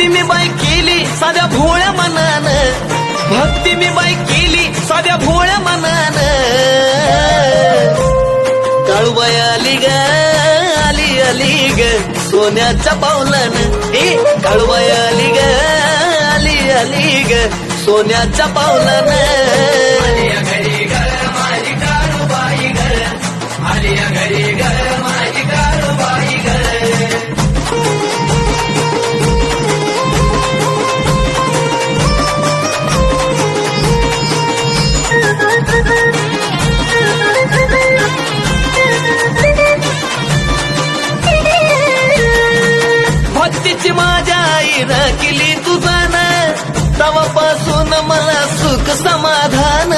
Bhakti me by केली साध्या भोळ्या मनानं, भक्ती मी बाई केली साध्या भोळ्या मनानं. काळूबाई आली ग आली आली ग सोन्याच्या पावलानं. काळूबाई आली ग आली आली ग सोन्याच्या पावलानं. भक्तीची माझ्या आईनं केली तुझानं, तवापासून मला सुख समाधान.